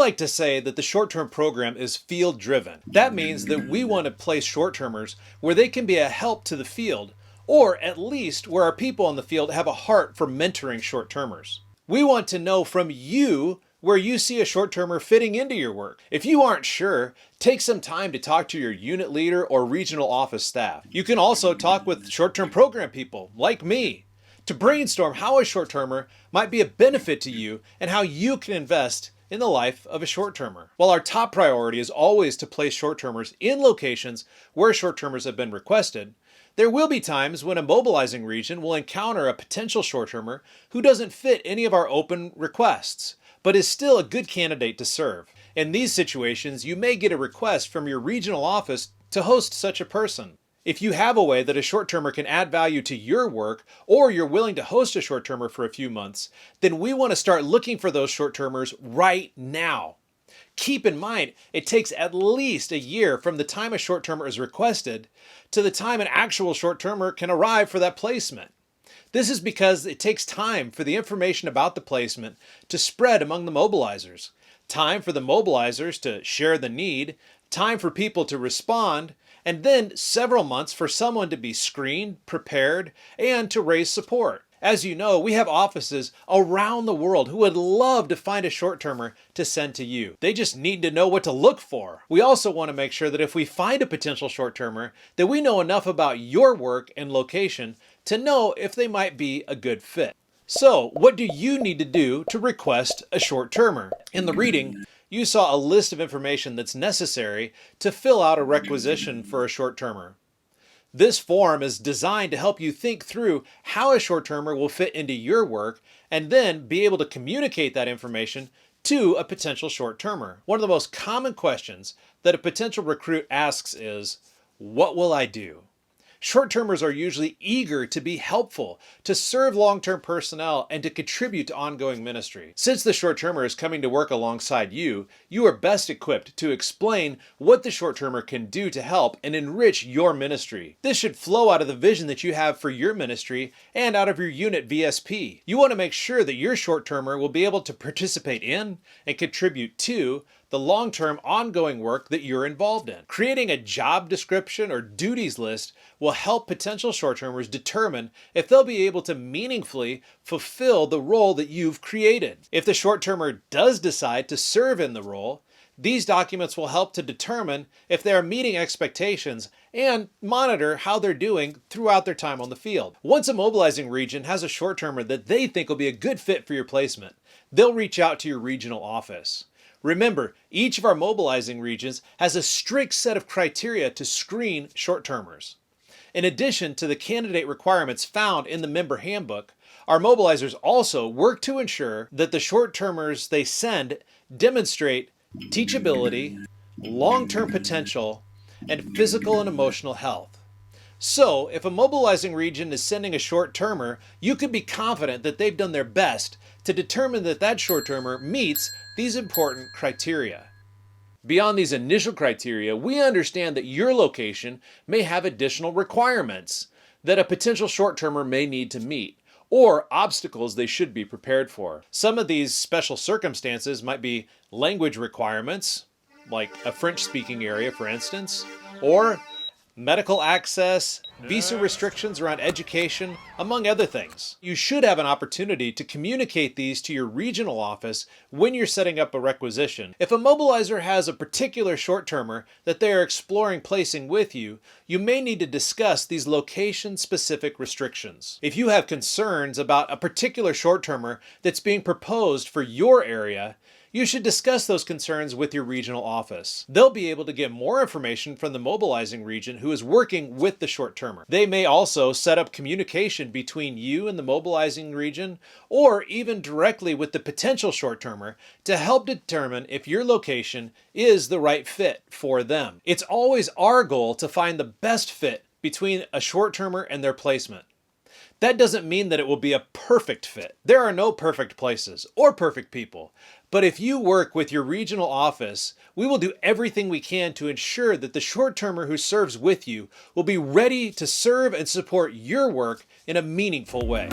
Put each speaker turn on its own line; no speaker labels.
like to say that the short-term program is field-driven. That means that we want to place short-termers where they can be a help to the field, or at least where our people in the field have a heart for mentoring short-termers. We want to know from you where you see a short-termer fitting into your work. If you aren't sure, take some time to talk to your unit leader or regional office staff. You can also talk with short-term program people like me to brainstorm how a short-termer might be a benefit to you and how you can invest in the life of a short-termer. While our top priority is always to place short-termers in locations where short-termers have been requested, there will be times when a mobilizing region will encounter a potential short-termer who doesn't fit any of our open requests, but is still a good candidate to serve. In these situations, you may get a request from your regional office to host such a person. If you have a way that a short-termer can add value to your work, or you're willing to host a short-termer for a few months, then we want to start looking for those short-termers right now. Keep in mind, it takes at least a year from the time a short-termer is requested to the time an actual short-termer can arrive for that placement. This is because it takes time for the information about the placement to spread among the mobilizers, time for the mobilizers to share the need, time for people to respond, and then several months for someone to be screened, prepared, and to raise support. As you know, we have offices around the world who would love to find a short-termer to send to you. They just need to know what to look for. We also want to make sure that if we find a potential short-termer, that we know enough about your work and location to know if they might be a good fit. So, what do you need to do to request a short-termer? In the reading, you saw a list of information that's necessary to fill out a requisition for a short-termer. This form is designed to help you think through how a short-termer will fit into your work and then be able to communicate that information to a potential short-termer. One of the most common questions that a potential recruit asks is, "What will I do?" Short-termers are usually eager to be helpful, to serve long-term personnel, and to contribute to ongoing ministry. Since the short-termer is coming to work alongside you, you are best equipped to explain what the short-termer can do to help and enrich your ministry. This should flow out of the vision that you have for your ministry and out of your unit VSP. You want to make sure that your short-termer will be able to participate in and contribute to the long-term ongoing work that you're involved in. Creating a job description or duties list will help potential short-termers determine if they'll be able to meaningfully fulfill the role that you've created. If the short-termer does decide to serve in the role, these documents will help to determine if they are meeting expectations and monitor how they're doing throughout their time on the field. Once a mobilizing region has a short-termer that they think will be a good fit for your placement, they'll reach out to your regional office. Remember, each of our mobilizing regions has a strict set of criteria to screen short-termers. In addition to the candidate requirements found in the member handbook, our mobilizers also work to ensure that the short-termers they send demonstrate teachability, long-term potential, and physical and emotional health. So, if a mobilizing region is sending a short-termer, you can be confident that they've done their best to determine that that short-termer meets these important criteria. Beyond these initial criteria, we understand that your location may have additional requirements that a potential short-termer may need to meet, or obstacles they should be prepared for. Some of these special circumstances might be language requirements, like a French-speaking area, for instance, or medical access, visa restrictions around education, among other things. You should have an opportunity to communicate these to your regional office when you're setting up a requisition. If a mobilizer has a particular short-termer that they are exploring placing with you, you may need to discuss these location-specific restrictions. If you have concerns about a particular short-termer that's being proposed for your area, you should discuss those concerns with your regional office. They'll be able to get more information from the mobilizing region who is working with the short-termer. They may also set up communication between you and the mobilizing region, or even directly with the potential short-termer to help determine if your location is the right fit for them. It's always our goal to find the best fit between a short-termer and their placement. That doesn't mean that it will be a perfect fit. There are no perfect places or perfect people. But if you work with your regional office, we will do everything we can to ensure that the short-termer who serves with you will be ready to serve and support your work in a meaningful way.